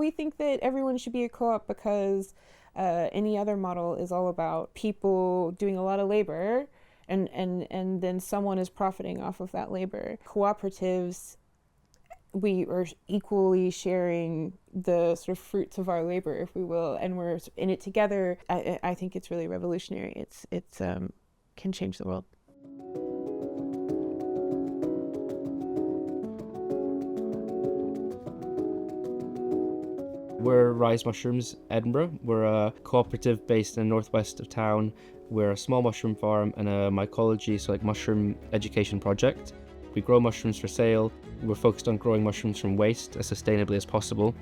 we think that everyone should be a co-op because any other model is all about people doing a lot of labor and then someone is profiting off of that labor. Cooperatives, we are equally sharing the sort of fruits of our labor, if we will, and we're in it together. I think it's really revolutionary. It's can change the world. We're Rhyze Mushrooms, Edinburgh. We're a cooperative based in the northwest of town. We're a small mushroom farm and a mycology, so like mushroom education project. We grow mushrooms for sale. We're focused on growing mushrooms from waste as sustainably as possible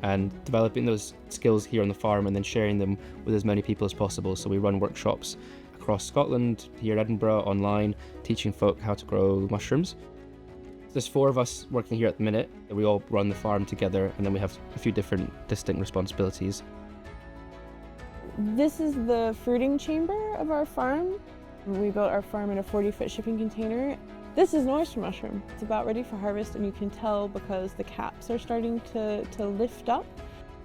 and developing those skills here on the farm and then sharing them with as many people as possible. So we run workshops across Scotland, here in Edinburgh, online, teaching folk how to grow mushrooms. There's 4 of us working here at the minute. We all run the farm together, and then we have a few different distinct responsibilities. This is the fruiting chamber of our farm. We built our farm in a 40-foot shipping container. This is an oyster mushroom. It's about ready for harvest, and you can tell because the caps are starting to lift up.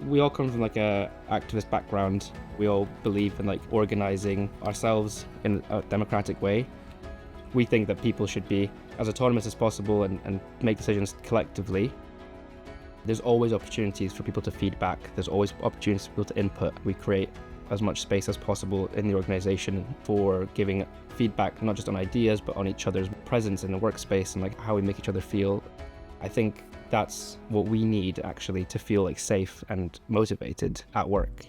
We all come from like a activist background. We all believe in like organizing ourselves in a democratic way. We think that people should be as autonomous as possible and make decisions collectively. There's always opportunities for people to feedback. There's always opportunities for people to input. We create as much space as possible in the organization for giving feedback, not just on ideas, but on each other's presence in the workspace and like how we make each other feel. I think that's what we need actually to feel like safe and motivated at work.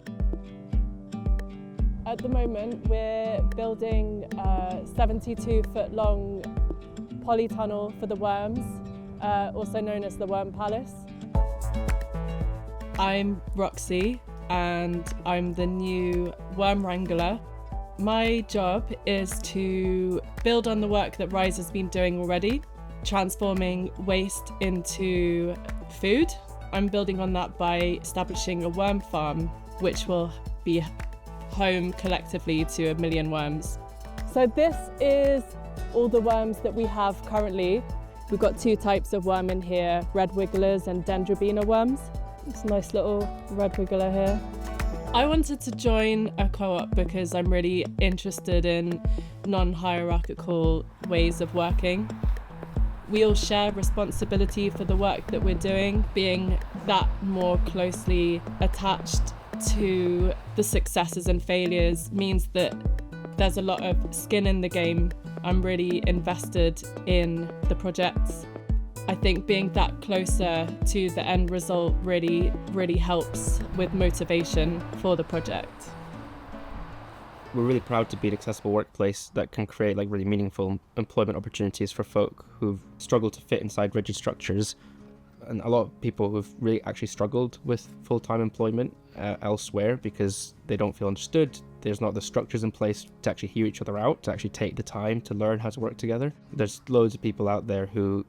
At the moment, we're building a 72-foot long polytunnel for the worms, also known as the Worm Palace. I'm Roxy, and I'm the new worm wrangler. My job is to build on the work that Rhyze has been doing already, transforming waste into food. I'm building on that by establishing a worm farm, which will be home collectively to 1 million worms. So this is all the worms that we have currently. We've got 2 types of worm in here, red wigglers and dendrobina worms. It's a nice little red wiggler here. I wanted to join a co-op because I'm really interested in non-hierarchical ways of working. We all share responsibility for the work that we're doing, being that more closely attached to the successes and failures means that there's a lot of skin in the game. I'm really invested in the projects. I think being that closer to the end result really helps with motivation for the project. We're really proud to be an accessible workplace that can create like really meaningful employment opportunities for folk who've struggled to fit inside rigid structures. And a lot of people who've really actually struggled with full-time employment elsewhere because they don't feel understood. There's not the structures in place to actually hear each other out, to actually take the time to learn how to work together. There's loads of people out there who,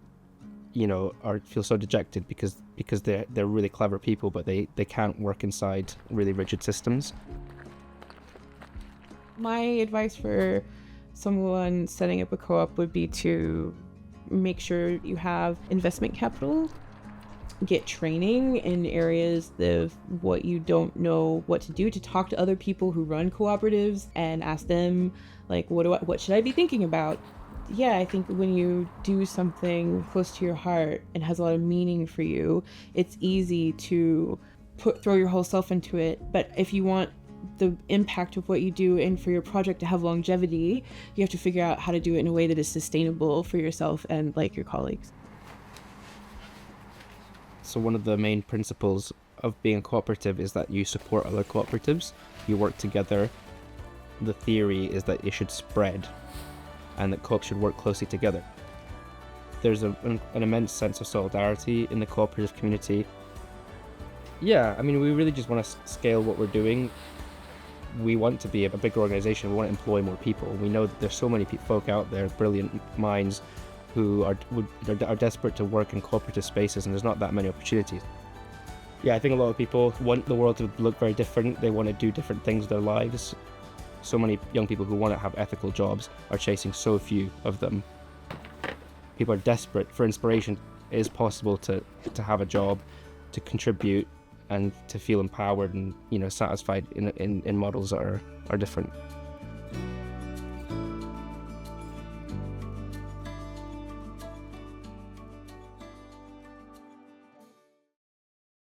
you know, feel so dejected because they're really clever people, but they can't work inside really rigid systems. My advice for someone setting up a co-op would be to make sure you have investment capital. Get training in areas of what you don't know what to do, to talk to other people who run cooperatives and ask them like, what should I be thinking about? Yeah, I think when you do something close to your heart and has a lot of meaning for you, it's easy to throw your whole self into it. But if you want the impact of what you do and for your project to have longevity, you have to figure out how to do it in a way that is sustainable for yourself and like your colleagues. So one of the main principles of being a cooperative is that you support other cooperatives, you work together. The theory is that it should spread and that co-ops should work closely together. There's an immense sense of solidarity in the cooperative community. Yeah, I mean, we really just want to scale what we're doing. We want to be a bigger organization. We want to employ more people. We know that there's so many folk out there, brilliant minds, who are desperate to work in cooperative spaces, and there's not that many opportunities. Yeah, I think a lot of people want the world to look very different. They want to do different things with their lives. So many young people who want to have ethical jobs are chasing so few of them. People are desperate for inspiration. It is possible to have a job, to contribute, and to feel empowered and satisfied in models that are different.